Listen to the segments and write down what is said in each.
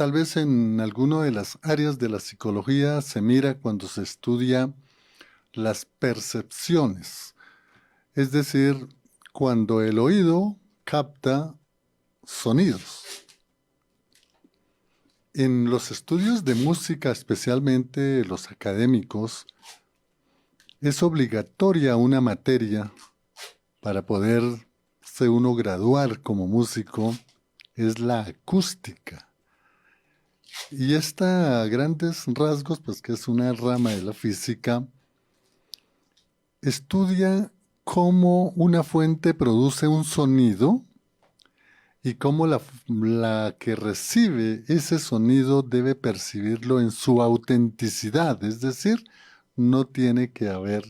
tal vez en alguna de las áreas de la psicología se mira cuando se estudia las percepciones, es decir, cuando el oído capta sonidos. En los estudios de música, especialmente los académicos, es obligatoria una materia para poderse uno graduar como músico, es la acústica. Y esta, a grandes rasgos, pues que es una rama de la física, estudia cómo una fuente produce un sonido y cómo la que recibe ese sonido debe percibirlo en su autenticidad, es decir, no tiene que haber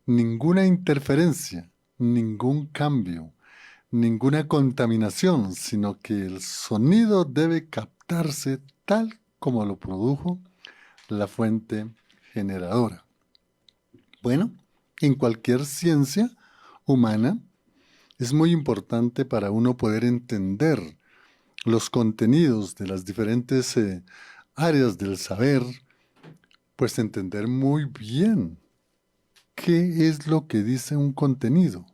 ninguna interferencia, ningún cambio, ninguna contaminación, sino que el sonido debe captarse tal como lo produjo la fuente generadora. Bueno, en cualquier ciencia humana es muy importante para uno poder entender los contenidos de las diferentes áreas del saber, pues entender muy bien qué es lo que dice un contenido,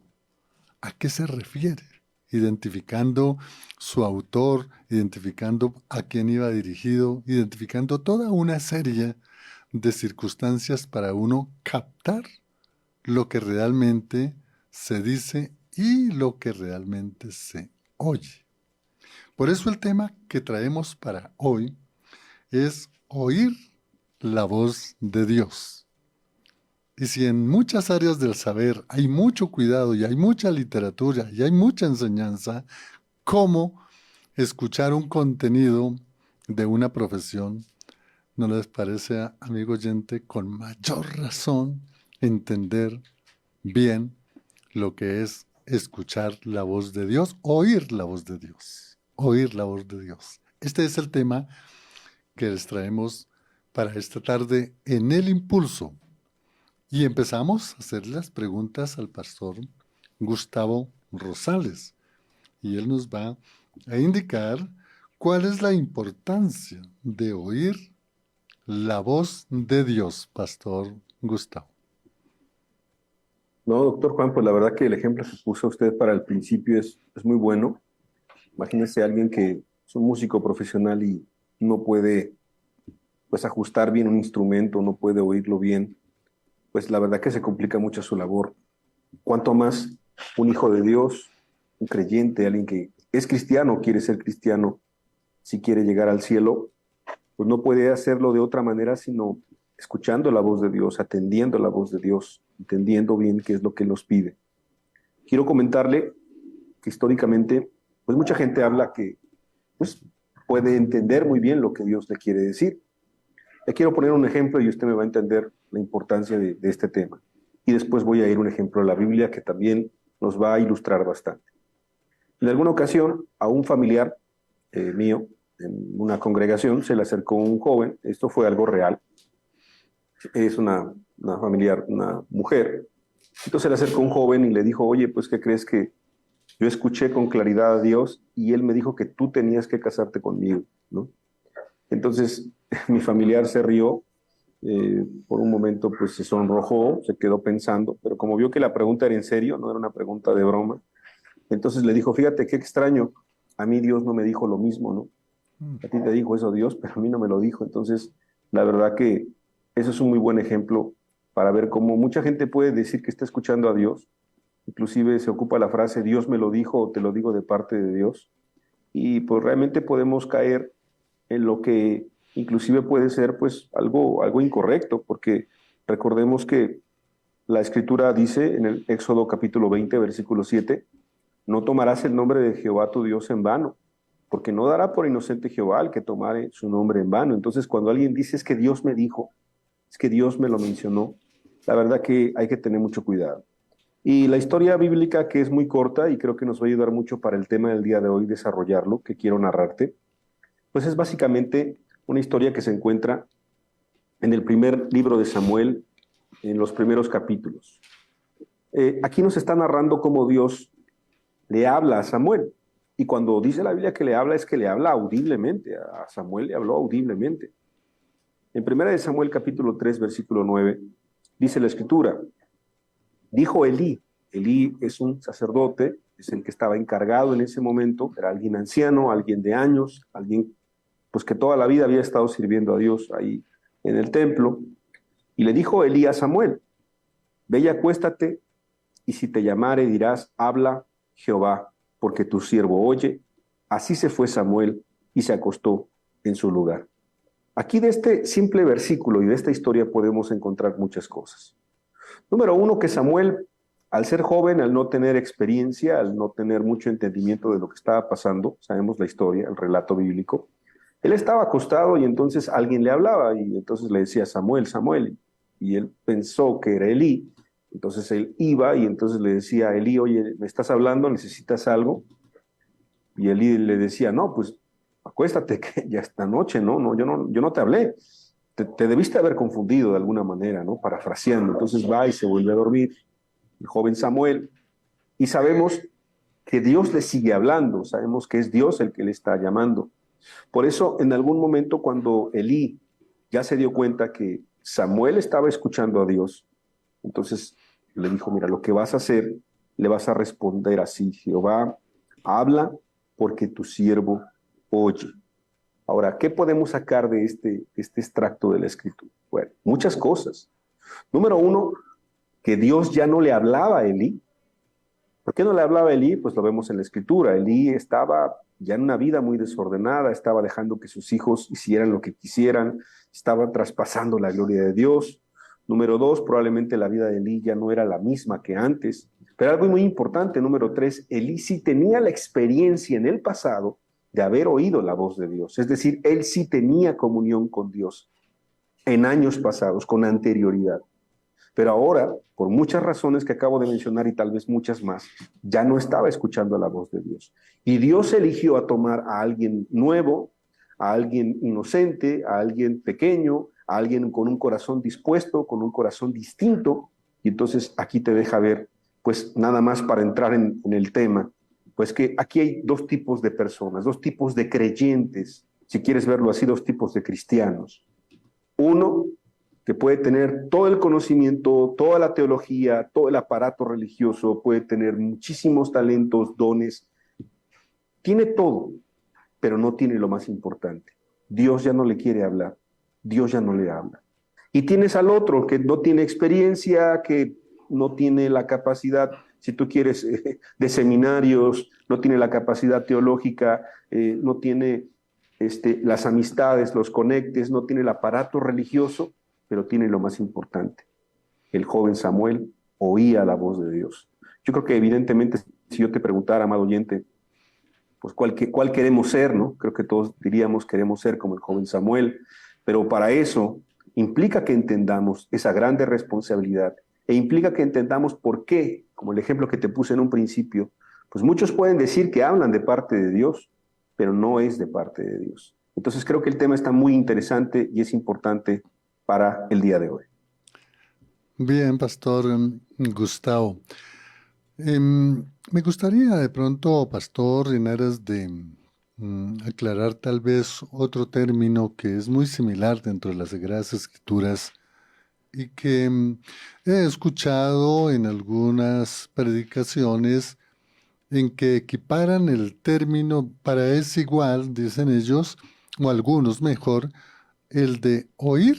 a qué se refiere, identificando su autor, identificando a quién iba dirigido, identificando toda una serie de circunstancias para uno captar lo que realmente se dice y lo que realmente se oye. Por eso el tema que traemos para hoy es oír la voz de Dios. Y si en muchas áreas del saber hay mucho cuidado y hay mucha literatura y hay mucha enseñanza, ¿cómo escuchar un contenido de una profesión? ¿No les parece, amigo oyente, con mayor razón entender bien lo que es escuchar la voz de Dios, oír la voz de Dios, oír la voz de Dios? Este es el tema que les traemos para esta tarde en El Impulso. Y empezamos a hacer las preguntas al pastor Gustavo Rosales. Y él nos va a indicar cuál es la importancia de oír la voz de Dios, pastor Gustavo. No, doctor Juan, pues la verdad que el ejemplo que puso usted para el principio es muy bueno. Imagínese a alguien que es un músico profesional y no puede pues ajustar bien un instrumento, no puede oírlo bien, pues la verdad que se complica mucho su labor. Cuanto más un hijo de Dios, un creyente, alguien que es cristiano, quiere ser cristiano, si quiere llegar al cielo, pues no puede hacerlo de otra manera sino escuchando la voz de Dios, atendiendo la voz de Dios, entendiendo bien qué es lo que Él nos pide. Quiero comentarle que históricamente, pues mucha gente habla que pues, puede entender muy bien lo que Dios le quiere decir. Le quiero poner un ejemplo y usted me va a entender la importancia de este tema. Y después voy a ir a un ejemplo de la Biblia que también nos va a ilustrar bastante. En alguna ocasión, a un familiar mío, en una congregación, se le acercó un joven, esto fue algo real, es una familiar, una mujer, entonces se le acercó un joven y le dijo, oye, pues ¿qué crees? Que yo escuché con claridad a Dios y Él me dijo que tú tenías que casarte conmigo, ¿no? Entonces mi familiar se rió, por un momento pues se sonrojó, se quedó pensando, pero como vio que la pregunta era en serio, no era una pregunta de broma, entonces le dijo, fíjate qué extraño, a mí Dios no me dijo lo mismo, ¿no? A ti te dijo eso Dios, pero a mí no me lo dijo. Entonces, la verdad que eso es un muy buen ejemplo para ver cómo mucha gente puede decir que está escuchando a Dios, inclusive se ocupa la frase Dios me lo dijo o te lo digo de parte de Dios, y pues realmente podemos caer en lo que inclusive puede ser pues algo incorrecto, porque recordemos que la Escritura dice en el Éxodo capítulo 20, versículo 7, no tomarás el nombre de Jehová tu Dios en vano, porque no dará por inocente Jehová el que tomare su nombre en vano. Entonces, cuando alguien dice es que Dios me dijo, es que Dios me lo mencionó, la verdad que hay que tener mucho cuidado. Y la historia bíblica, que es muy corta y creo que nos va a ayudar mucho para el tema del día de hoy, desarrollarlo, que quiero narrarte, pues es básicamente una historia que se encuentra en el primer libro de Samuel, en los primeros capítulos. Aquí nos está narrando cómo Dios le habla a Samuel. Y cuando dice la Biblia que le habla, es que le habla audiblemente. A Samuel le habló audiblemente. En 1 Samuel capítulo 3, versículo 9, dice la Escritura, dijo Elí. Elí es un sacerdote, es el que estaba encargado en ese momento, era alguien anciano, alguien de años, alguien pues que toda la vida había estado sirviendo a Dios ahí en el templo. Y le dijo Elí a Samuel, ve y acuéstate, y si te llamare dirás, habla Jehová, porque tu siervo oye. Así se fue Samuel y se acostó en su lugar. Aquí de este simple versículo y de esta historia podemos encontrar muchas cosas. Número uno, que Samuel, al ser joven, al no tener experiencia, al no tener mucho entendimiento de lo que estaba pasando, sabemos la historia, el relato bíblico, él estaba acostado y entonces alguien le hablaba y entonces le decía Samuel, Samuel, y él pensó que era Elí. Entonces él iba y entonces le decía a Elí, oye, ¿me estás hablando? ¿Necesitas algo? Y Elí le decía, no, pues acuéstate, que ya esta noche, yo no te hablé. Te debiste haber confundido de alguna manera, ¿no? Parafraseando. Entonces va y se vuelve a dormir el joven Samuel. Y sabemos que Dios le sigue hablando, sabemos que es Dios el que le está llamando. Por eso, en algún momento, cuando Elí ya se dio cuenta que Samuel estaba escuchando a Dios, entonces le dijo, mira, lo que vas a hacer, le vas a responder así, Jehová, habla porque tu siervo oye. Ahora, ¿qué podemos sacar de este extracto de la Escritura? Bueno, muchas cosas. Número uno, que Dios ya no le hablaba a Elí. ¿Por qué no le hablaba a Elí? Pues lo vemos en la Escritura. Elí estaba ya en una vida muy desordenada, estaba dejando que sus hijos hicieran lo que quisieran, estaba traspasando la gloria de Dios. Número dos, probablemente la vida de Elí ya no era la misma que antes. Pero algo muy importante, número tres, Elí sí tenía la experiencia en el pasado de haber oído la voz de Dios. Es decir, él sí tenía comunión con Dios en años pasados, con anterioridad. Pero ahora, por muchas razones que acabo de mencionar y tal vez muchas más, ya no estaba escuchando la voz de Dios. Y Dios eligió a tomar a alguien nuevo, a alguien inocente, a alguien pequeño, a alguien con un corazón dispuesto, con un corazón distinto. Y entonces aquí te deja ver, pues nada más para entrar en el tema, pues que aquí hay dos tipos de personas, dos tipos de creyentes, si quieres verlo así, dos tipos de cristianos. Uno que puede tener todo el conocimiento, toda la teología, todo el aparato religioso, puede tener muchísimos talentos, dones, tiene todo, pero no tiene lo más importante. Dios ya no le quiere hablar, Dios ya no le habla. Y tienes al otro que no tiene experiencia, que no tiene la capacidad, si tú quieres, de seminarios, no tiene la capacidad teológica, no tiene las amistades, los conectes, no tiene el aparato religioso, pero tiene lo más importante. El joven Samuel oía la voz de Dios. Yo creo que evidentemente, si yo te preguntara, amado oyente, pues cuál queremos ser, ¿no? Creo que todos diríamos queremos ser como el joven Samuel, pero para eso implica que entendamos esa grande responsabilidad e implica que entendamos por qué, como el ejemplo que te puse en un principio, pues muchos pueden decir que hablan de parte de Dios, pero no es de parte de Dios. Entonces creo que el tema está muy interesante y es importante para el día de hoy. Bien, Pastor Gustavo. Me gustaría de pronto, Pastor, en aras de aclarar tal vez otro término que es muy similar dentro de las Sagradas Escrituras y que he escuchado en algunas predicaciones en que equiparan el término para es igual, dicen ellos, o algunos mejor, el de oír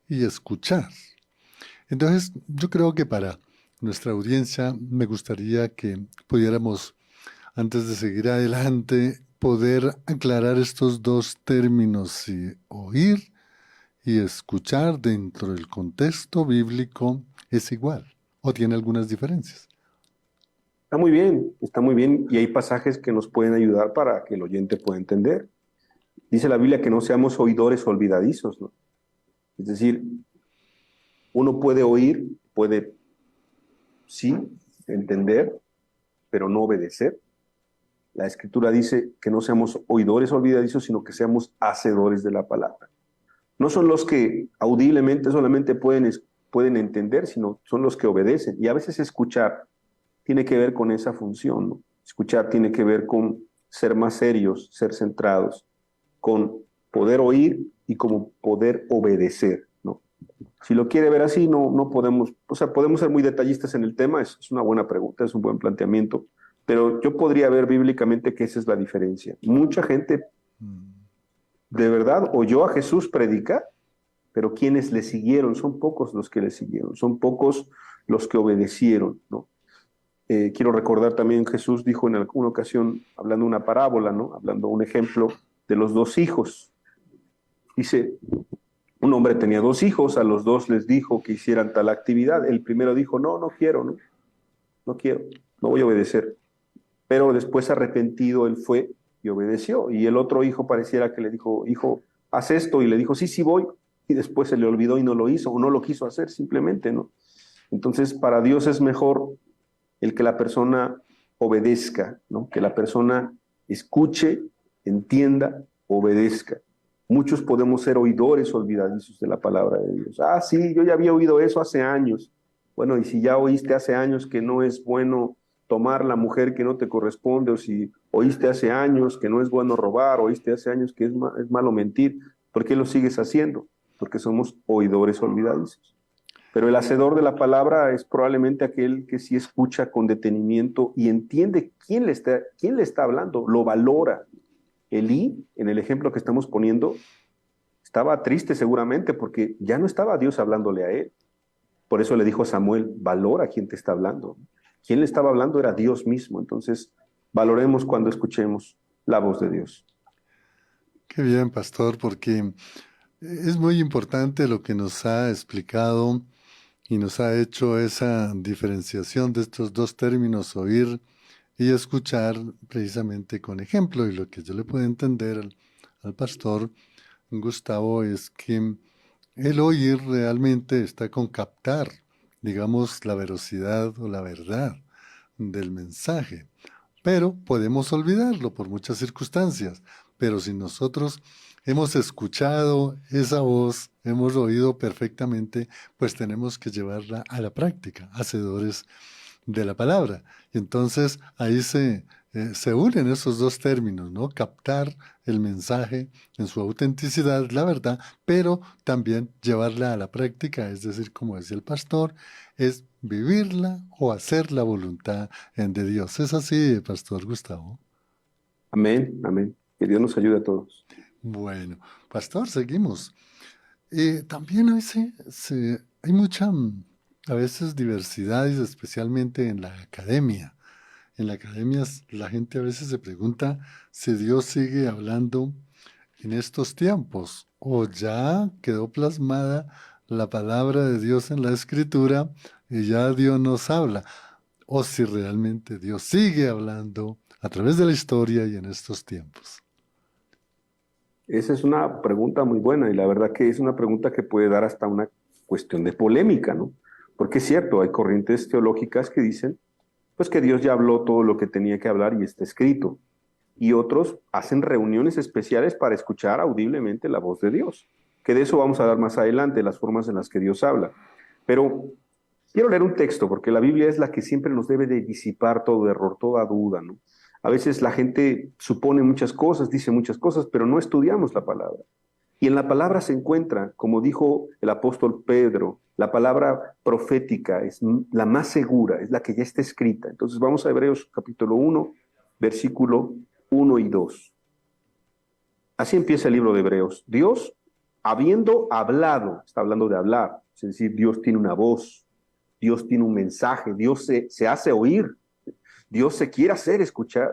y escuchar. Entonces, yo creo que para nuestra audiencia me gustaría que pudiéramos, antes de seguir adelante, poder aclarar estos dos términos, si oír y escuchar dentro del contexto bíblico es igual o tiene algunas diferencias. Está muy bien y hay pasajes que nos pueden ayudar para que el oyente pueda entender. Dice la Biblia que no seamos oidores olvidadizos, ¿no? Es decir, uno puede oír, puede sí entender, pero no obedecer. La Escritura dice que no seamos oidores olvidadizos, sino que seamos hacedores de la palabra. No son los que audiblemente solamente pueden entender, sino son los que obedecen. Y a veces escuchar tiene que ver con esa función, ¿no? Escuchar tiene que ver con ser más serios, ser centrados, con poder oír y como poder obedecer, ¿no? Si lo quiere ver así, no podemos, o sea, podemos ser muy detallistas en el tema, es una buena pregunta, es un buen planteamiento, pero yo podría ver bíblicamente que esa es la diferencia. Mucha gente de verdad oyó a Jesús predicar, pero quienes le siguieron, son pocos los que le siguieron, son pocos los que obedecieron, ¿no? Quiero recordar también Jesús dijo en alguna ocasión, hablando una parábola, ¿no? Hablando un ejemplo de los dos hijos. Dice, un hombre tenía dos hijos, a los dos les dijo que hicieran tal actividad. El primero dijo, no quiero, no quiero, no voy a obedecer. Pero después arrepentido él fue y obedeció. Y el otro hijo pareciera que le dijo, hijo, haz esto. Y le dijo, sí voy. Y después se le olvidó y no lo hizo, o no lo quiso hacer simplemente, ¿no? Entonces, para Dios es mejor el que la persona obedezca, ¿no? Que la persona escuche, entienda, obedezca. Muchos podemos ser oidores olvidadizos de la palabra de Dios. Ah, sí, yo ya había oído eso hace años. Bueno, y si ya oíste hace años que no es bueno tomar la mujer que no te corresponde, o si oíste hace años que no es bueno robar, oíste hace años que es malo mentir, ¿por qué lo sigues haciendo? Porque somos oidores olvidadizos. Pero el hacedor de la palabra es probablemente aquel que sí escucha con detenimiento y entiende quién le está hablando, lo valora. Elí, en el ejemplo que estamos poniendo, estaba triste seguramente porque ya no estaba Dios hablándole a él. Por eso le dijo a Samuel, valora quién te está hablando. Quien le estaba hablando era Dios mismo. Entonces, valoremos cuando escuchemos la voz de Dios. Qué bien, pastor, porque es muy importante lo que nos ha explicado y nos ha hecho esa diferenciación de estos dos términos, oír y escuchar, precisamente con ejemplo. Y lo que yo le puedo entender al pastor Gustavo es que el oír realmente está con captar, digamos, la veracidad o la verdad del mensaje. Pero podemos olvidarlo por muchas circunstancias. Pero si nosotros hemos escuchado esa voz, hemos oído perfectamente, pues tenemos que llevarla a la práctica, hacedores de la palabra. Y entonces ahí se unen esos dos términos, ¿no? Captar el mensaje en su autenticidad, la verdad, pero también llevarla a la práctica, es decir, como decía el pastor, es vivirla o hacer la voluntad de Dios. ¿Es así, Pastor Gustavo? Amén, amén. Que Dios nos ayude a todos. Bueno, pastor, seguimos. También hay mucha, a veces, diversidad, y especialmente en la academia. En la academia la gente a veces se pregunta si Dios sigue hablando en estos tiempos o ya quedó plasmada la palabra de Dios en la escritura y ya Dios nos habla, o si realmente Dios sigue hablando a través de la historia y en estos tiempos. Esa es una pregunta muy buena y la verdad que es una pregunta que puede dar hasta una cuestión de polémica, ¿no? Porque es cierto, hay corrientes teológicas que dicen, pues que Dios ya habló todo lo que tenía que hablar y está escrito. Y otros hacen reuniones especiales para escuchar audiblemente la voz de Dios. Que de eso vamos a dar más adelante, las formas en las que Dios habla. Pero quiero leer un texto, porque la Biblia es la que siempre nos debe de disipar todo error, toda duda, ¿no? A veces la gente supone muchas cosas, dice muchas cosas, pero no estudiamos la palabra. Y en la palabra se encuentra, como dijo el apóstol Pedro, la palabra profética es la más segura, es la que ya está escrita. Entonces vamos a Hebreos capítulo 1, versículo 1 y 2. Así empieza el libro de Hebreos. Dios, habiendo hablado, está hablando de hablar, es decir, Dios tiene una voz, Dios tiene un mensaje, Dios se hace oír, Dios se quiere hacer escuchar.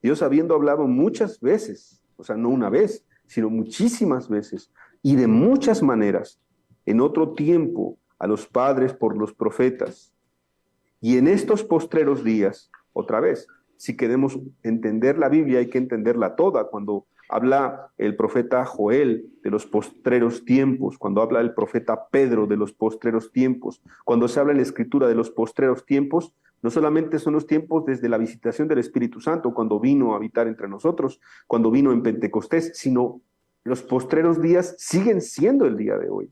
Dios habiendo hablado muchas veces, o sea, no una vez, sino muchísimas veces, y de muchas maneras, en otro tiempo, a los padres por los profetas. Y en estos postreros días, otra vez, si queremos entender la Biblia, hay que entenderla toda. Cuando habla el profeta Joel de los postreros tiempos, cuando habla el profeta Pedro de los postreros tiempos, cuando se habla en la Escritura de los postreros tiempos, no solamente son los tiempos desde la visitación del Espíritu Santo, cuando vino a habitar entre nosotros, cuando vino en Pentecostés, sino los postreros días siguen siendo el día de hoy.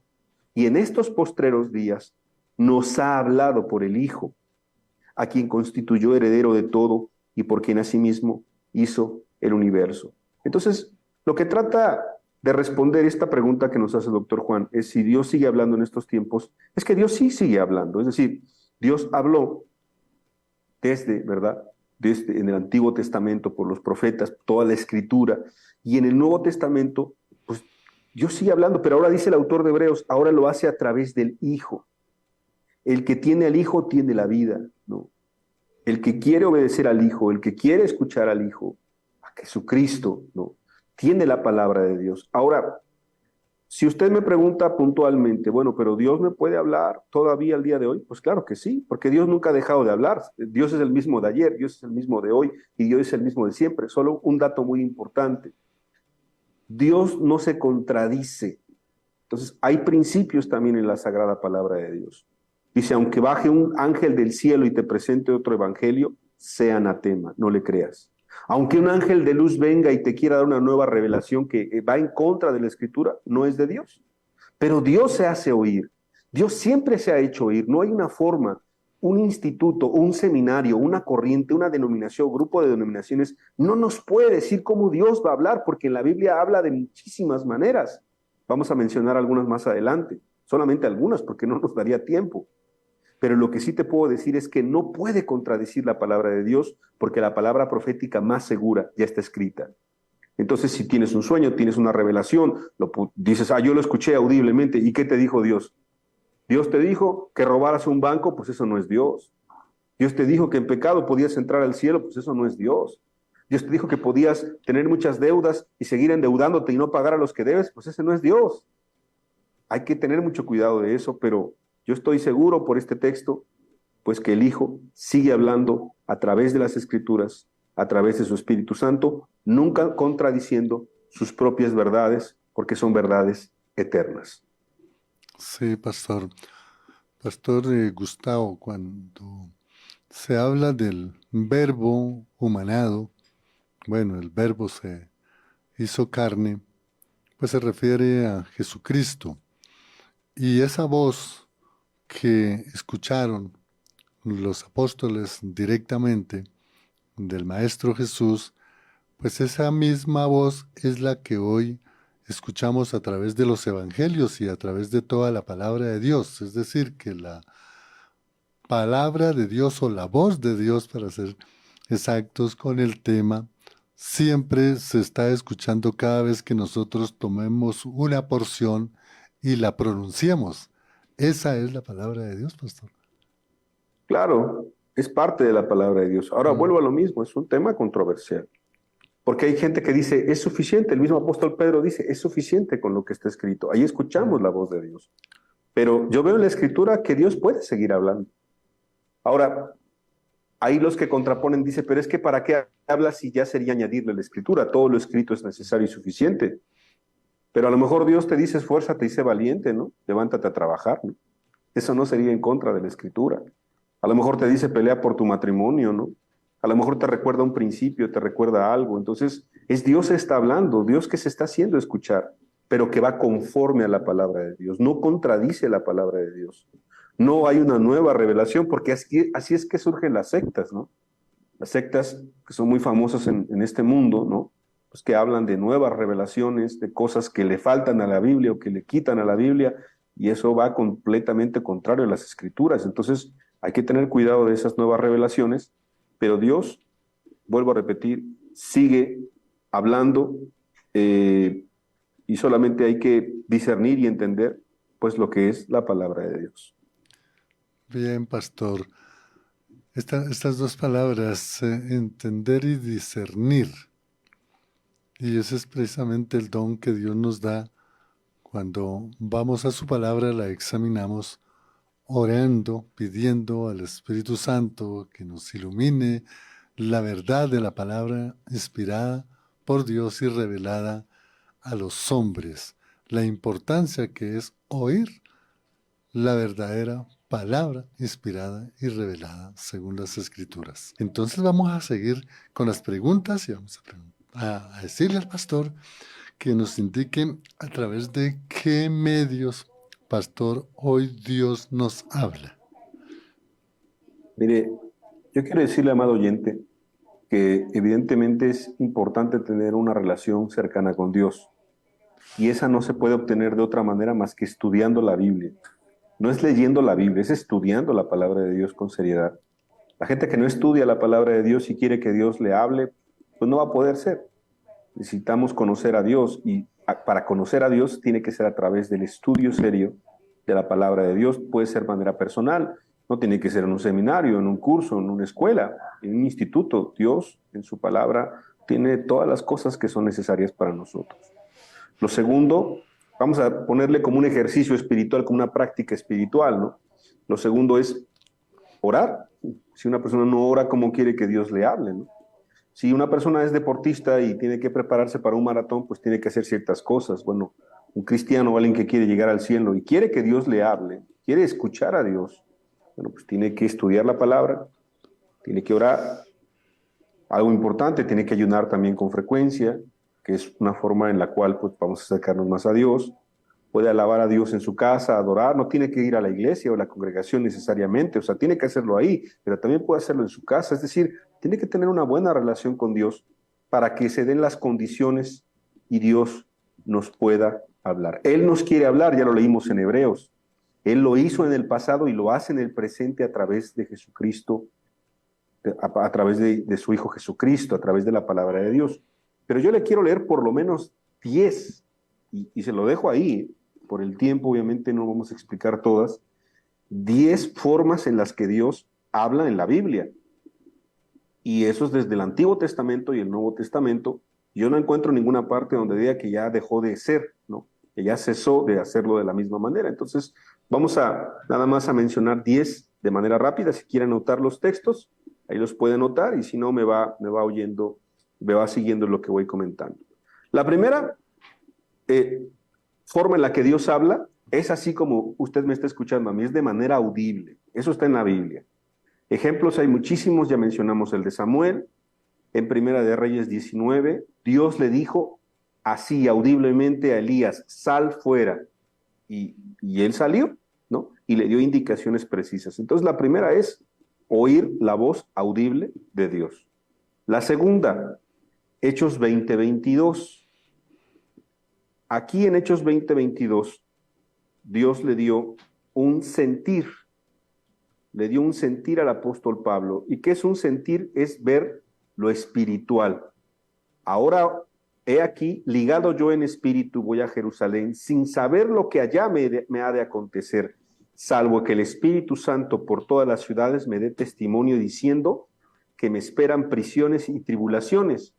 Y en estos postreros días nos ha hablado por el Hijo, a quien constituyó heredero de todo y por quien asimismo hizo el universo. Entonces, lo que trata de responder esta pregunta que nos hace el doctor Juan es si Dios sigue hablando en estos tiempos. Es que Dios sí sigue hablando, es decir, Dios habló desde, ¿verdad? Desde en el Antiguo Testamento por los profetas, toda la escritura, y en el Nuevo Testamento, pues Dios sigue hablando, pero ahora dice el autor de Hebreos, ahora lo hace a través del Hijo. El que tiene al Hijo tiene la vida, ¿no? El que quiere obedecer al Hijo, el que quiere escuchar al Hijo, a Jesucristo, ¿no? Tiene la palabra de Dios. Ahora, si usted me pregunta puntualmente, bueno, pero Dios me puede hablar todavía al día de hoy, pues claro que sí, porque Dios nunca ha dejado de hablar. Dios es el mismo de ayer, Dios es el mismo de hoy y Dios es el mismo de siempre. Solo un dato muy importante. Dios no se contradice. Entonces, hay principios también en la sagrada palabra de Dios. Dice, aunque baje un ángel del cielo y te presente otro evangelio, sea anatema, no le creas. Aunque un ángel de luz venga y te quiera dar una nueva revelación que va en contra de la escritura, no es de Dios. Pero Dios se hace oír. Dios siempre se ha hecho oír. No hay una forma, un instituto, un seminario, una corriente, una denominación, grupo de denominaciones, no nos puede decir cómo Dios va a hablar, porque en la Biblia habla de muchísimas maneras. Vamos a mencionar algunas más adelante, solamente algunas, porque no nos daría tiempo. Pero lo que sí te puedo decir es que no puede contradecir la palabra de Dios, porque la palabra profética más segura ya está escrita. Entonces, si tienes un sueño, tienes una revelación, dices, yo lo escuché audiblemente, ¿y qué te dijo Dios? Dios te dijo que robaras un banco, pues eso no es Dios. Dios te dijo que en pecado podías entrar al cielo, pues eso no es Dios. Dios te dijo que podías tener muchas deudas y seguir endeudándote y no pagar a los que debes, pues ese no es Dios. Hay que tener mucho cuidado de eso, pero yo estoy seguro por este texto, pues que el Hijo sigue hablando a través de las Escrituras, a través de su Espíritu Santo, nunca contradiciendo sus propias verdades, porque son verdades eternas. Sí, pastor. Pastor Gustavo, cuando se habla del verbo humanado, bueno, el verbo se hizo carne, pues se refiere a Jesucristo. Y esa voz que escucharon los apóstoles directamente del Maestro Jesús, pues esa misma voz es la que hoy escuchamos a través de los evangelios y a través de toda la palabra de Dios. Es decir, que la palabra de Dios o la voz de Dios, para ser exactos con el tema, siempre se está escuchando cada vez que nosotros tomemos una porción y la pronunciemos. Esa es la palabra de Dios, pastor. Claro, es parte de la palabra de Dios. Ahora Mm. vuelvo a lo mismo, es un tema controversial, porque hay gente que dice, es suficiente, el mismo apóstol Pedro dice, es suficiente con lo que está escrito. Ahí escuchamos la voz de Dios. Pero yo veo en la escritura que Dios puede seguir hablando. Ahora, ahí los que contraponen dicen, pero es que ¿para qué hablas si ya sería añadirle la escritura? Todo lo escrito es necesario y suficiente. Pero a lo mejor Dios te dice, esfuérzate y sé valiente, ¿no? Levántate a trabajar, ¿no? Eso no sería en contra de la escritura. A lo mejor te dice, pelea por tu matrimonio, ¿no? A lo mejor te recuerda un principio, te recuerda algo. Entonces, es Dios que está hablando, Dios que se está haciendo escuchar, pero que va conforme a la palabra de Dios, no contradice la palabra de Dios. No hay una nueva revelación, porque así es que surgen las sectas, ¿no? Las sectas que son muy famosas en este mundo, ¿no? Pues que hablan de nuevas revelaciones, de cosas que le faltan a la Biblia o que le quitan a la Biblia, y eso va completamente contrario a las Escrituras. Entonces, hay que tener cuidado de esas nuevas revelaciones, pero Dios, vuelvo a repetir, sigue hablando y solamente hay que discernir y entender pues lo que es la palabra de Dios. Bien, pastor. Estas dos palabras, entender y discernir, y ese es precisamente el don que Dios nos da cuando vamos a su palabra, la examinamos orando, pidiendo al Espíritu Santo que nos ilumine la verdad de la palabra inspirada por Dios y revelada a los hombres. La importancia que es oír la verdadera palabra inspirada y revelada según las Escrituras. Entonces vamos a seguir con las preguntas y vamos a decirle al pastor que nos indique a través de qué medios, pastor, hoy Dios nos habla. Mire, yo quiero decirle, amado oyente, que evidentemente es importante tener una relación cercana con Dios. Y esa no se puede obtener de otra manera más que estudiando la Biblia. No es leyendo la Biblia, es estudiando la palabra de Dios con seriedad. La gente que no estudia la palabra de Dios y quiere que Dios le hable, pues no va a poder ser. Necesitamos conocer a Dios y para conocer a Dios tiene que ser a través del estudio serio de la palabra de Dios. Puede ser de manera personal, no tiene que ser en un seminario, en un curso, en una escuela, en un instituto. Dios en su palabra tiene todas las cosas que son necesarias para nosotros. Lo segundo, vamos a ponerle como un ejercicio espiritual, como una práctica espiritual, ¿no? Lo segundo es orar. Si una persona no ora, ¿cómo quiere que Dios le hable, no? Si una persona es deportista y tiene que prepararse para un maratón, pues tiene que hacer ciertas cosas. Bueno, un cristiano o alguien que quiere llegar al cielo y quiere que Dios le hable, quiere escuchar a Dios, bueno, pues tiene que estudiar la palabra, tiene que orar. Algo importante, tiene que ayunar también con frecuencia, que es una forma en la cual pues, vamos a acercarnos más a Dios. Puede alabar a Dios en su casa, adorar, no tiene que ir a la iglesia o a la congregación necesariamente, o sea, tiene que hacerlo ahí, pero también puede hacerlo en su casa, es decir, tiene que tener una buena relación con Dios para que se den las condiciones y Dios nos pueda hablar. Él nos quiere hablar, ya lo leímos en Hebreos, Él lo hizo en el pasado y lo hace en el presente a través de Jesucristo, a través de su Hijo Jesucristo, a través de la palabra de Dios. Pero yo le quiero leer por lo menos 10, y se lo dejo ahí, por el tiempo obviamente no vamos a explicar todas, 10 formas en las que Dios habla en la Biblia. Y eso es desde el Antiguo Testamento y el Nuevo Testamento. Yo no encuentro ninguna parte donde diga que ya dejó de ser, ¿no? Que ya cesó de hacerlo de la misma manera. Entonces, vamos a nada más a mencionar 10 de manera rápida. Si quieren anotar los textos, ahí los pueden anotar, y si no, me va oyendo, me va siguiendo lo que voy comentando. La primera forma en la que Dios habla es así como usted me está escuchando a mí, es de manera audible. Eso está en la Biblia. Ejemplos hay muchísimos, ya mencionamos el de Samuel. En Primera de Reyes 19, Dios le dijo así audiblemente a Elías, sal fuera. Y él salió, ¿no? Y le dio indicaciones precisas. Entonces la primera es oír la voz audible de Dios. La segunda, Hechos 20:22. Aquí en Hechos 20:22, Dios le dio un sentir. Le dio un sentir al apóstol Pablo. ¿Y qué es un sentir? Es ver lo espiritual. Ahora, he aquí, ligado yo en espíritu, voy a Jerusalén, sin saber lo que allá me ha de acontecer, salvo que el Espíritu Santo por todas las ciudades me dé testimonio diciendo que me esperan prisiones y tribulaciones.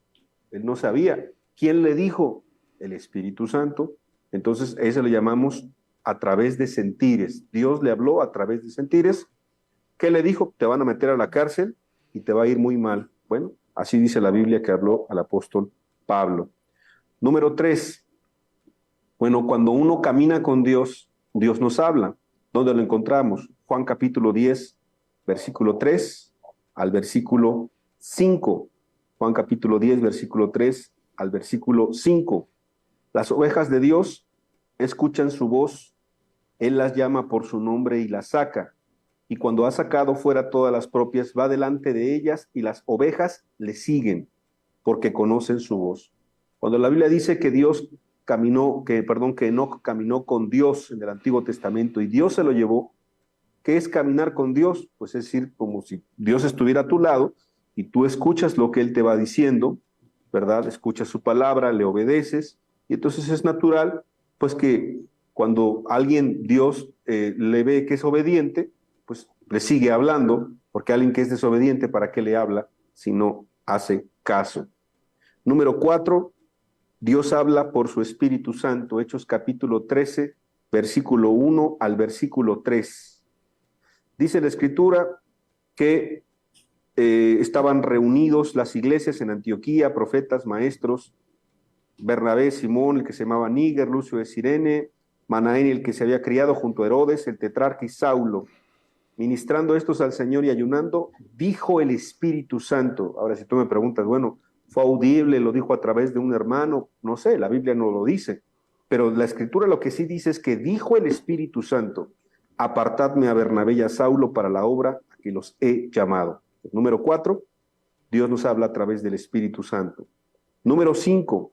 Él no sabía. ¿Quién le dijo? El Espíritu Santo. Entonces, eso le llamamos a través de sentires. Dios le habló a través de sentires. ¿Qué le dijo? Te van a meter a la cárcel y te va a ir muy mal. Bueno, así dice la Biblia que habló al apóstol Pablo. Número 3. Bueno, cuando uno camina con Dios, Dios nos habla. ¿Dónde lo encontramos? Juan capítulo 10, versículo 3 al versículo 5. Juan capítulo 10, versículo 3 al versículo 5. Las ovejas de Dios escuchan su voz, Él las llama por su nombre y las saca. Y cuando ha sacado fuera todas las propias, va delante de ellas y las ovejas le siguen, porque conocen su voz. Cuando la Biblia dice que que Enoc caminó con Dios en el Antiguo Testamento y Dios se lo llevó, ¿qué es caminar con Dios? Pues es decir, como si Dios estuviera a tu lado y tú escuchas lo que Él te va diciendo, ¿verdad? Escuchas su palabra, le obedeces, y entonces es natural, pues que cuando Dios le ve que es obediente, pues le sigue hablando, porque alguien que es desobediente, ¿para qué le habla si no hace caso? Número 4, Dios habla por su Espíritu Santo. Hechos capítulo 13, versículo 1 al versículo 3. Dice la Escritura que estaban reunidos las iglesias en Antioquía, profetas, maestros, Bernabé, Simón, el que se llamaba Níger, Lucio de Cirene, Manaén, el que se había criado junto a Herodes, el tetrarca, y Saulo. Ministrando estos al Señor y ayunando, dijo el Espíritu Santo. Ahora, si tú me preguntas, bueno, ¿fue audible? ¿Lo dijo a través de un hermano? No sé, la Biblia no lo dice. Pero la Escritura lo que sí dice es que dijo el Espíritu Santo, apartadme a Bernabé y a Saulo para la obra a que los he llamado. Número 4, Dios nos habla a través del Espíritu Santo. Número 5,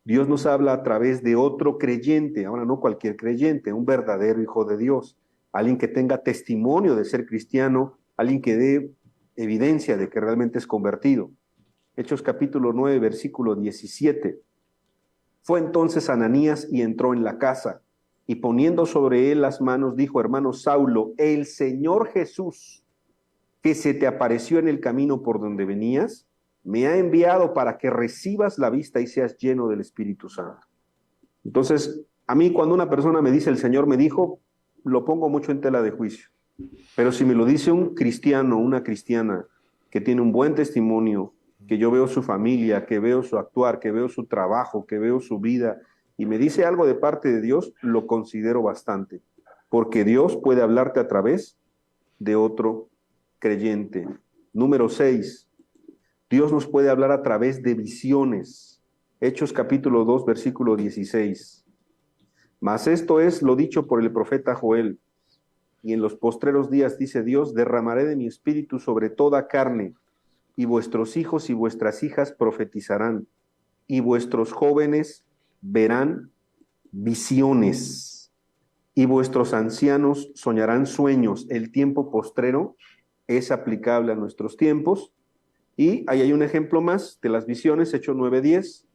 Dios nos habla a través de otro creyente, ahora no cualquier creyente, un verdadero hijo de Dios, alguien que tenga testimonio de ser cristiano, alguien que dé evidencia de que realmente es convertido. Hechos capítulo 9, versículo 17. Fue entonces Ananías y entró en la casa, y poniendo sobre él las manos, dijo: hermano Saulo, el Señor Jesús, que se te apareció en el camino por donde venías, me ha enviado para que recibas la vista y seas lleno del Espíritu Santo. Entonces, a mí cuando una persona me dice el Señor me dijo, lo pongo mucho en tela de juicio. Pero si me lo dice un cristiano, una cristiana, que tiene un buen testimonio, que yo veo su familia, que veo su actuar, que veo su trabajo, que veo su vida, y me dice algo de parte de Dios, lo considero bastante. Porque Dios puede hablarte a través de otro creyente. Número 6. Dios nos puede hablar a través de visiones. Hechos capítulo 2, versículo 16. Mas esto es lo dicho por el profeta Joel. Y en los postreros días, dice Dios, derramaré de mi espíritu sobre toda carne, y vuestros hijos y vuestras hijas profetizarán, y vuestros jóvenes verán visiones, y vuestros ancianos soñarán sueños. El tiempo postrero es aplicable a nuestros tiempos. Y ahí hay un ejemplo más de las visiones, Hechos 9:10.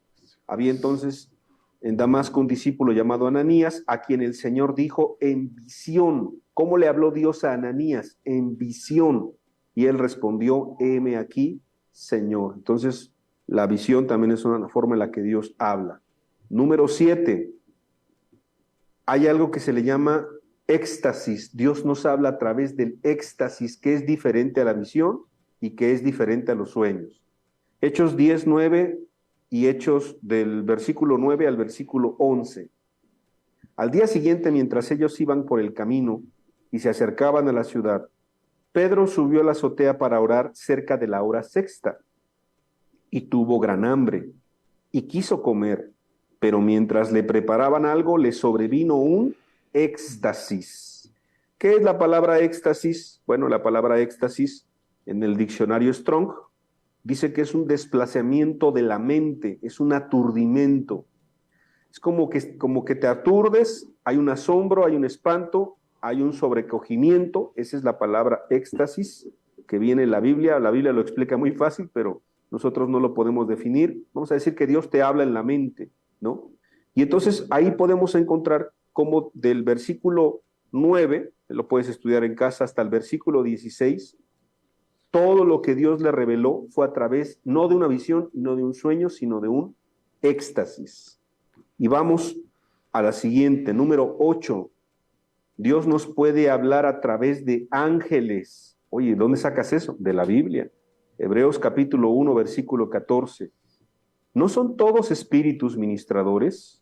Había entonces en Damasco un discípulo llamado Ananías, a quien el Señor dijo en visión. ¿Cómo le habló Dios a Ananías? En visión. Y él respondió: heme aquí, Señor. Entonces, la visión también es una forma en la que Dios habla. Número 7. Hay algo que se le llama éxtasis. Dios nos habla a través del éxtasis, que es diferente a la visión y que es diferente a los sueños. Hechos 10:9 y Hechos del versículo 9 al versículo 11. Al día siguiente, mientras ellos iban por el camino y se acercaban a la ciudad, Pedro subió a la azotea para orar cerca de la hora sexta, y tuvo gran hambre, y quiso comer, pero mientras le preparaban algo, le sobrevino un éxtasis. ¿Qué es la palabra éxtasis? Bueno, la palabra éxtasis en el diccionario Strong dice que es un desplazamiento de la mente, es un aturdimiento. Es como que te aturdes, hay un asombro, hay un espanto, hay un sobrecogimiento. Esa es la palabra éxtasis que viene en la Biblia. La Biblia lo explica muy fácil, pero nosotros no lo podemos definir. Vamos a decir que Dios te habla en la mente, ¿no? Y entonces ahí podemos encontrar cómo del versículo 9, lo puedes estudiar en casa, hasta el versículo 16, todo lo que Dios le reveló fue a través no de una visión, no de un sueño, sino de un éxtasis. Y vamos a la siguiente, número 8. Dios nos puede hablar a través de ángeles. Oye, ¿dónde sacas eso? De la Biblia. Hebreos capítulo 1, versículo 14. ¿No son todos espíritus ministradores,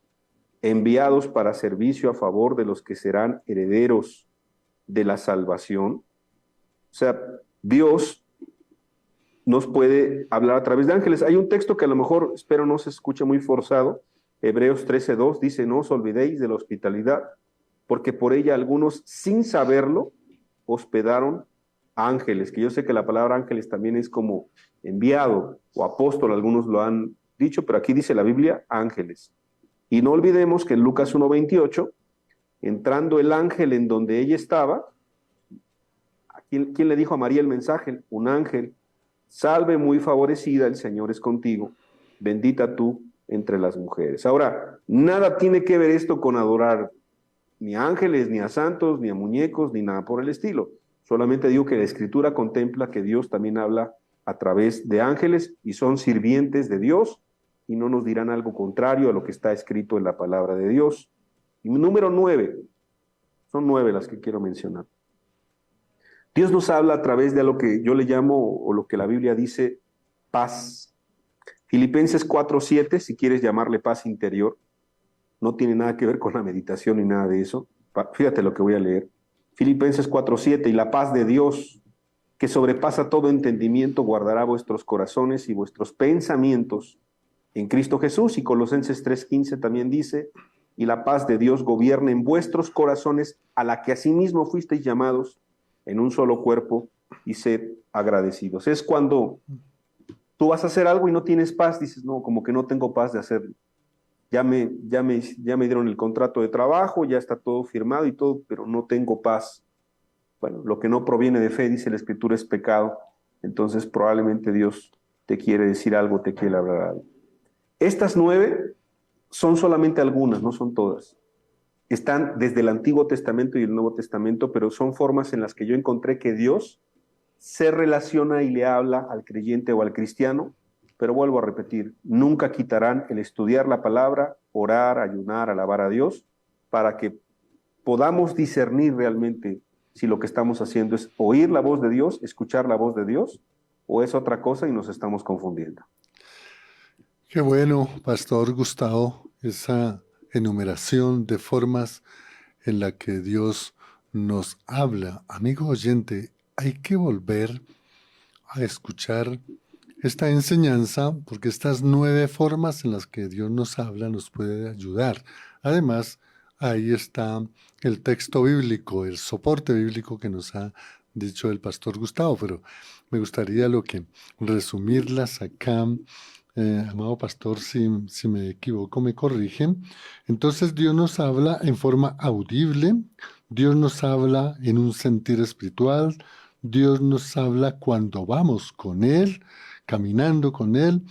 enviados para servicio a favor de los que serán herederos de la salvación? O sea, Dios nos puede hablar a través de ángeles. Hay un texto que a lo mejor, espero no se escuche muy forzado. Hebreos 13:2 dice: no os olvidéis de la hospitalidad, porque por ella algunos, sin saberlo, hospedaron ángeles, que yo sé que la palabra ángeles también es como enviado o apóstol, algunos lo han dicho, pero aquí dice la Biblia ángeles. Y no olvidemos que en Lucas 1:28, entrando el ángel en donde ella estaba, ¿quién le dijo a María el mensaje? Un ángel: salve muy favorecida, el Señor es contigo, bendita tú entre las mujeres. Ahora, nada tiene que ver esto con adorar ni a ángeles, ni a santos, ni a muñecos, ni nada por el estilo. Solamente digo que la Escritura contempla que Dios también habla a través de ángeles y son sirvientes de Dios y no nos dirán algo contrario a lo que está escrito en la palabra de Dios. Y número 9, son 9 las que quiero mencionar. Dios nos habla a través de lo que yo le llamo, o lo que la Biblia dice, paz. Filipenses 4:7, si quieres llamarle paz interior, no tiene nada que ver con la meditación ni nada de eso. Fíjate lo que voy a leer. Filipenses 4:7, y la paz de Dios, que sobrepasa todo entendimiento, guardará vuestros corazones y vuestros pensamientos en Cristo Jesús. Y Colosenses 3:15 también dice: y la paz de Dios gobierne en vuestros corazones, a la que asimismo fuisteis llamados en un solo cuerpo, y sed agradecidos. Es cuando Tú vas a hacer algo y no tienes paz, dices, no, como que no tengo paz de hacerlo. Ya me dieron el contrato de trabajo, ya está todo firmado y todo, pero no tengo paz. Bueno, lo que no proviene de fe, dice la Escritura, es pecado. Entonces probablemente Dios te quiere decir algo, te quiere hablar algo. Estas 9 son solamente algunas, no son todas. Están desde el Antiguo Testamento y el Nuevo Testamento, pero son formas en las que yo encontré que Dios se relaciona y le habla al creyente o al cristiano, pero vuelvo a repetir, nunca quitarán el estudiar la palabra, orar, ayunar, alabar a Dios, para que podamos discernir realmente si lo que estamos haciendo es oír la voz de Dios, escuchar la voz de Dios, o es otra cosa y nos estamos confundiendo. Qué bueno, Pastor Gustavo, esa enumeración de formas en la que Dios nos habla. Amigo oyente, hay que volver a escuchar esta enseñanza porque estas 9 formas en las que Dios nos habla nos puede ayudar. Además, ahí está el texto bíblico, el soporte bíblico que nos ha dicho el Pastor Gustavo, pero me gustaría resumirlas acá. Amado pastor, si me equivoco, me corrigen. Entonces Dios nos habla en forma audible, Dios nos habla en un sentir espiritual, Dios nos habla cuando vamos con Él, caminando con Él,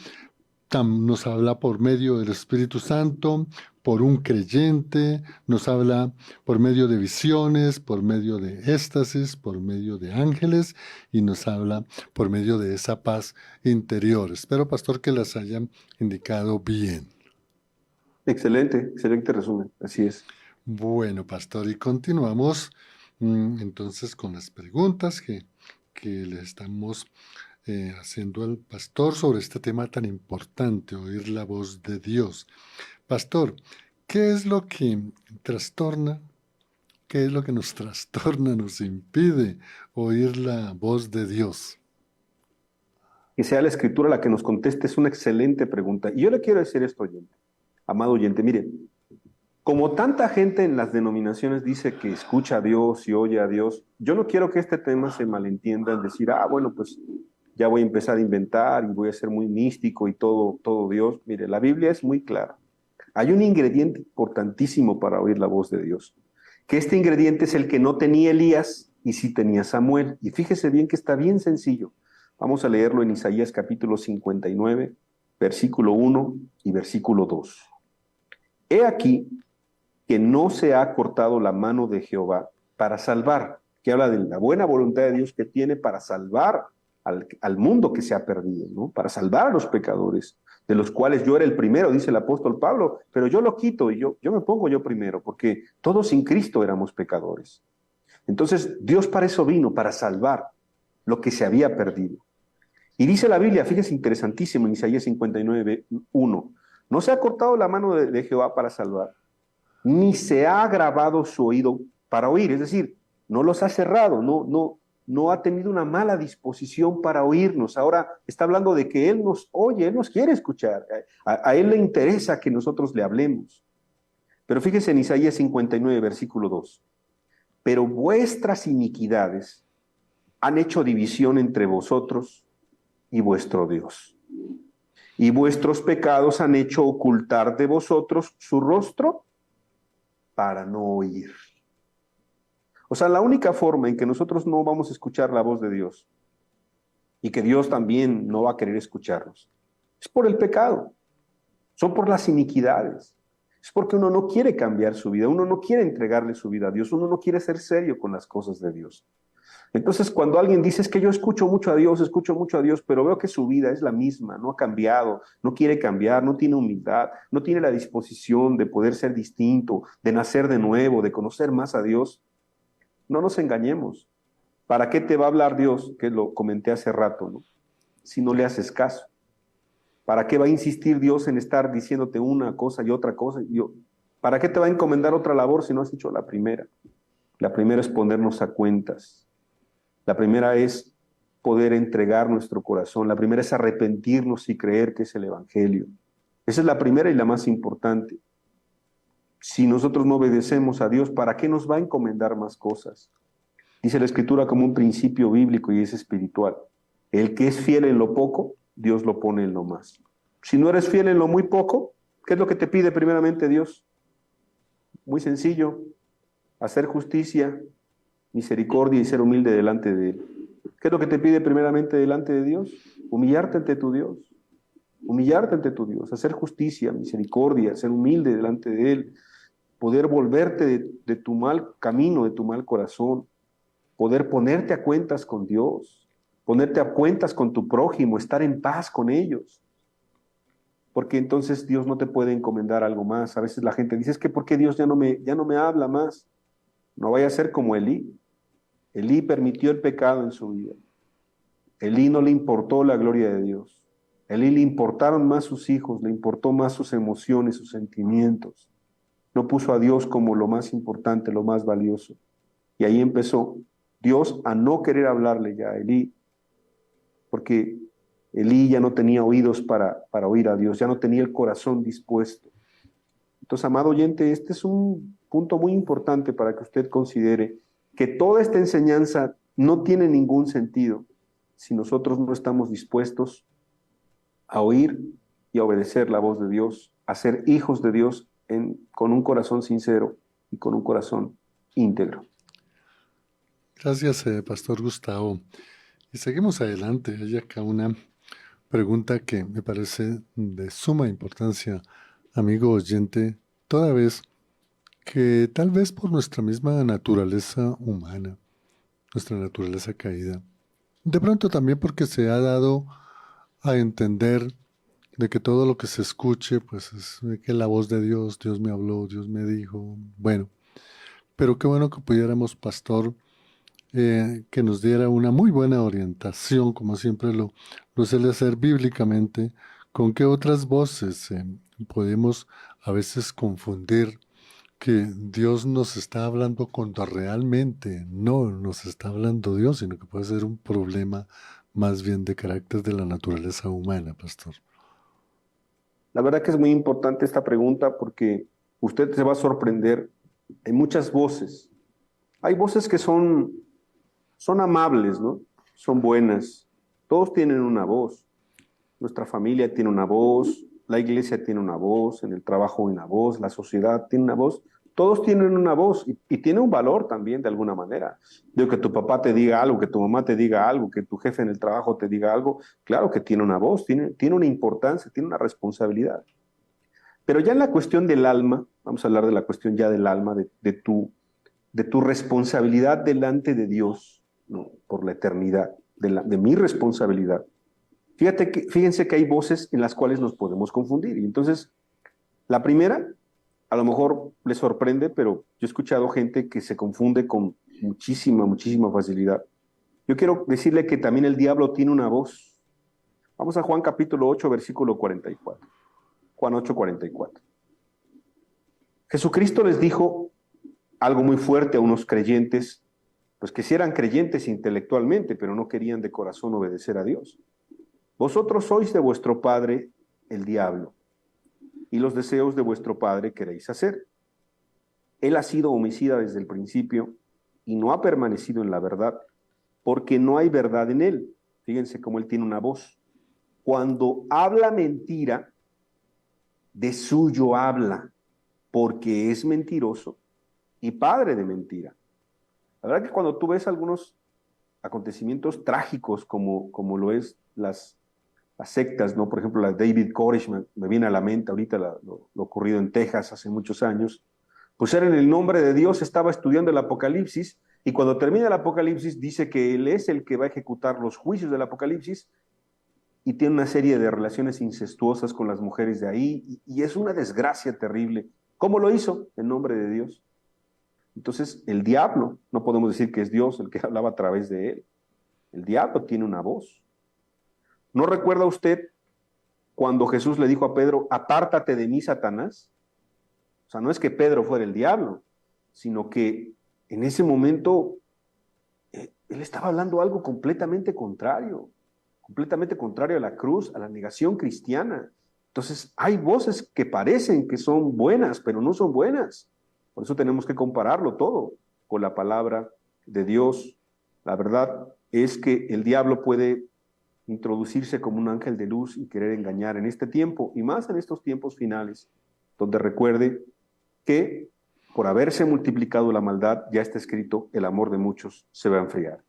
nos habla por medio del Espíritu Santo, por un creyente, nos habla por medio de visiones, por medio de éxtasis, por medio de ángeles y nos habla por medio de esa paz interior. Espero, pastor, que las hayan indicado bien. Excelente, excelente resumen, así es. Bueno, pastor, y continuamos entonces con las preguntas que le estamos haciendo al pastor sobre este tema tan importante, oír la voz de Dios. Pastor, ¿qué es lo que trastorna? ¿Qué es lo que nos trastorna, nos impide oír la voz de Dios? Que sea la Escritura la que nos conteste es una excelente pregunta. Y yo le quiero decir esto, oyente, amado oyente, mire, como tanta gente en las denominaciones dice que escucha a Dios y oye a Dios, yo no quiero que este tema se malentienda en decir, bueno, pues ya voy a empezar a inventar y voy a ser muy místico y todo Dios. Mire, la Biblia es muy clara. Hay un ingrediente importantísimo para oír la voz de Dios, que este ingrediente es el que no tenía Elías y sí tenía Samuel. Y fíjese bien que está bien sencillo. Vamos a leerlo en Isaías capítulo 59, versículo 1 y versículo 2. He aquí que no se ha cortado la mano de Jehová para salvar, que habla de la buena voluntad de Dios que tiene para salvar al mundo que se ha perdido, ¿no? Para salvar a los pecadores, de los cuales yo era el primero, dice el apóstol Pablo, pero yo lo quito y yo me pongo yo primero, porque todos sin Cristo éramos pecadores. Entonces, Dios para eso vino, para salvar lo que se había perdido. Y dice la Biblia, fíjese interesantísimo en Isaías 59, 1, no se ha cortado la mano de Jehová para salvar, ni se ha agravado su oído para oír, es decir, no los ha cerrado, no ha tenido una mala disposición para oírnos. Ahora está hablando de que Él nos oye, Él nos quiere escuchar, a Él le interesa que nosotros le hablemos. Pero fíjense en Isaías 59, versículo 2, pero vuestras iniquidades han hecho división entre vosotros y vuestro Dios, y vuestros pecados han hecho ocultar de vosotros su rostro para no oír. O sea, la única forma en que nosotros no vamos a escuchar la voz de Dios y que Dios también no va a querer escucharnos es por el pecado, son por las iniquidades, es porque uno no quiere cambiar su vida, uno no quiere entregarle su vida a Dios, uno no quiere ser serio con las cosas de Dios. Entonces, cuando alguien dice, es que yo escucho mucho a Dios, pero veo que su vida es la misma, no ha cambiado, no quiere cambiar, no tiene humildad, no tiene la disposición de poder ser distinto, de nacer de nuevo, de conocer más a Dios, no nos engañemos. ¿Para qué te va a hablar Dios? Que lo comenté hace rato, ¿no? Si no le haces caso. ¿Para qué va a insistir Dios en estar diciéndote una cosa y otra cosa? ¿Para qué te va a encomendar otra labor si no has hecho la primera? La primera es ponernos a cuentas. La primera es poder entregar nuestro corazón. La primera es arrepentirnos y creer que es el Evangelio. Esa es la primera y la más importante. Si nosotros no obedecemos a Dios, ¿para qué nos va a encomendar más cosas? Dice la Escritura como un principio bíblico y es espiritual. El que es fiel en lo poco, Dios lo pone en lo más. Si no eres fiel en lo muy poco, ¿qué es lo que te pide primeramente Dios? Muy sencillo, hacer justicia, misericordia y ser humilde delante de Él. ¿Qué es lo que te pide primeramente delante de Dios? Humillarte ante tu Dios. Humillarte ante tu Dios, hacer justicia, misericordia, ser humilde delante de Él, poder volverte de tu mal camino, de tu mal corazón, poder ponerte a cuentas con Dios, ponerte a cuentas con tu prójimo, estar en paz con ellos. Porque entonces Dios no te puede encomendar algo más. A veces la gente dice, es que ¿por qué Dios ya no me habla más? No vaya a ser como Elí. Elí permitió el pecado en su vida. Elí no le importó la gloria de Dios. Elí le importaron más sus hijos, le importó más sus emociones, sus sentimientos. No puso a Dios como lo más importante, lo más valioso. Y ahí empezó Dios a no querer hablarle ya a Elí, porque Elí ya no tenía oídos para oír a Dios, ya no tenía el corazón dispuesto. Entonces, amado oyente, este es un punto muy importante para que usted considere que toda esta enseñanza no tiene ningún sentido si nosotros no estamos dispuestos a oír y a obedecer la voz de Dios, a ser hijos de Dios con un corazón sincero y con un corazón íntegro. Gracias, Pastor Gustavo. Y seguimos adelante. Hay acá una pregunta que me parece de suma importancia, amigo oyente, toda vez que tal vez por nuestra misma naturaleza humana, nuestra naturaleza caída, de pronto también porque se ha dado a entender de que todo lo que se escuche, pues es que la voz de Dios, Dios me habló, Dios me dijo, bueno, pero qué bueno que pudiéramos, pastor, que nos diera una muy buena orientación, como siempre lo suele hacer bíblicamente, con qué otras voces podemos a veces confundir que Dios nos está hablando cuando realmente no nos está hablando Dios, sino que puede ser un problema más bien de carácter de la naturaleza humana, pastor. La verdad que es muy importante esta pregunta porque usted se va a sorprender. Hay muchas voces. Hay voces que son amables, ¿no? Son buenas. Todos tienen una voz. Nuestra familia tiene una voz, la iglesia tiene una voz, en el trabajo una voz, la sociedad tiene una voz. Todos tienen una voz y tiene un valor también de alguna manera. Digo, que tu papá te diga algo, que tu mamá te diga algo, que tu jefe en el trabajo te diga algo, claro que tiene una voz, tiene una importancia, tiene una responsabilidad. Pero ya en la cuestión del alma, vamos a hablar de la cuestión ya del alma, de tu responsabilidad delante de Dios, ¿no? Por la eternidad, de mi responsabilidad. Fíjense que hay voces en las cuales nos podemos confundir. Y entonces, la primera, a lo mejor les sorprende, pero yo he escuchado gente que se confunde con muchísima facilidad. Yo quiero decirle que también el diablo tiene una voz. Vamos a Juan capítulo 8, versículo 44. Juan 8, 44. Jesucristo les dijo algo muy fuerte a unos creyentes, pues que sí eran creyentes intelectualmente, pero no querían de corazón obedecer a Dios. Vosotros sois de vuestro padre el diablo, y los deseos de vuestro padre queréis hacer. Él ha sido homicida desde el principio y no ha permanecido en la verdad, porque no hay verdad en él. Fíjense cómo él tiene una voz. Cuando habla mentira, de suyo habla, porque es mentiroso y padre de mentira. La verdad que cuando tú ves algunos acontecimientos trágicos como lo es las sectas, ¿no? Por ejemplo, la David Koresh me viene a la mente ahorita lo ocurrido en Texas hace muchos años. Pues él en el nombre de Dios estaba estudiando el Apocalipsis y cuando termina el Apocalipsis dice que él es el que va a ejecutar los juicios del Apocalipsis y tiene una serie de relaciones incestuosas con las mujeres de ahí y es una desgracia terrible. ¿Cómo lo hizo? En nombre de Dios. Entonces, el diablo, no podemos decir que es Dios el que hablaba a través de él. El diablo tiene una voz. ¿No recuerda usted cuando Jesús le dijo a Pedro, apártate de mí, Satanás? O sea, no es que Pedro fuera el diablo, sino que en ese momento él estaba hablando algo completamente contrario a la cruz, a la negación cristiana. Entonces, hay voces que parecen que son buenas, pero no son buenas. Por eso tenemos que compararlo todo con la palabra de Dios. La verdad es que el diablo puede introducirse como un ángel de luz y querer engañar en este tiempo, y más en estos tiempos finales, donde recuerde que por haberse multiplicado la maldad, ya está escrito, el amor de muchos se va a enfriar.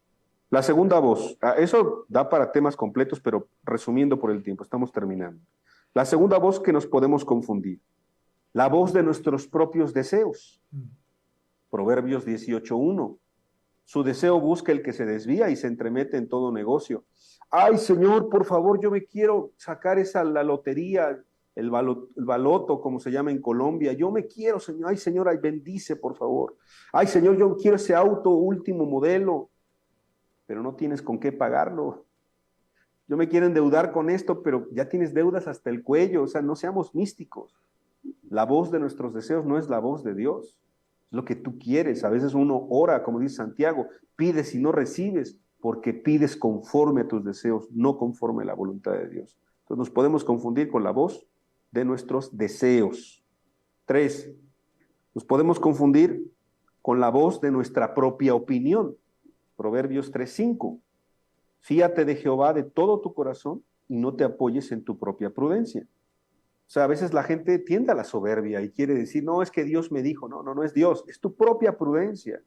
La segunda voz, eso da para temas completos, pero resumiendo por el tiempo, estamos terminando. La segunda voz que nos podemos confundir, la voz de nuestros propios deseos. Proverbios 18:1. Su deseo busca el que se desvía y se entremete en todo negocio. Ay, Señor, por favor, yo me quiero sacar la lotería, el baloto, como se llama en Colombia. Yo me quiero, Señor. Ay, Señor, ay, bendice, por favor. Ay, Señor, yo quiero ese auto último modelo, pero no tienes con qué pagarlo. Yo me quiero endeudar con esto, pero ya tienes deudas hasta el cuello. O sea, no seamos místicos. La voz de nuestros deseos no es la voz de Dios. Es lo que tú quieres. A veces uno ora, como dice Santiago, pides y no recibes, porque pides conforme a tus deseos, no conforme a la voluntad de Dios. Entonces nos podemos confundir con la voz de nuestros deseos. 3, nos podemos confundir con la voz de nuestra propia opinión. Proverbios 3:5. Fíate de Jehová de todo tu corazón y no te apoyes en tu propia prudencia. O sea, a veces la gente tiende a la soberbia y quiere decir, no, es que Dios me dijo. No, no es Dios, es tu propia prudencia.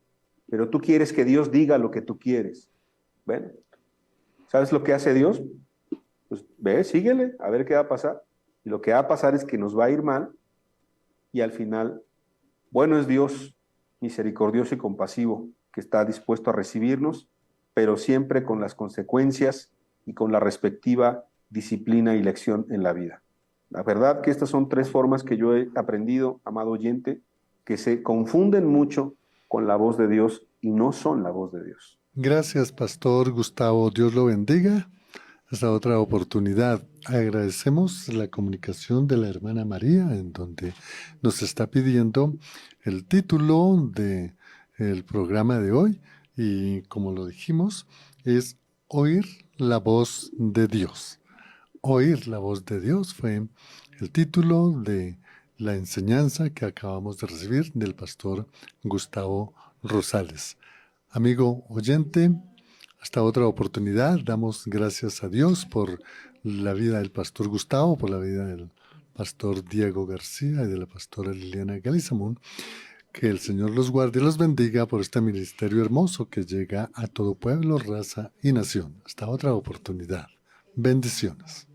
Pero tú quieres que Dios diga lo que tú quieres. Bueno, ¿sabes lo que hace Dios? Pues ve, síguele, a ver qué va a pasar. Y lo que va a pasar es que nos va a ir mal y al final, bueno es Dios, misericordioso y compasivo, que está dispuesto a recibirnos, pero siempre con las consecuencias y con la respectiva disciplina y lección en la vida. La verdad que estas son 3 formas que yo he aprendido, amado oyente, que se confunden mucho con la voz de Dios y no son la voz de Dios. Gracias, Pastor Gustavo. Dios lo bendiga. Hasta otra oportunidad. Agradecemos la comunicación de la hermana María, en donde nos está pidiendo el título del programa de hoy. Y como lo dijimos, es Oír la voz de Dios. Oír la voz de Dios fue el título de la enseñanza que acabamos de recibir del pastor Gustavo Rosales. Amigo oyente, hasta otra oportunidad. Damos gracias a Dios por la vida del pastor Gustavo, por la vida del pastor Diego García y de la pastora Liliana Galizamón. Que el Señor los guarde y los bendiga por este ministerio hermoso que llega a todo pueblo, raza y nación. Hasta otra oportunidad. Bendiciones.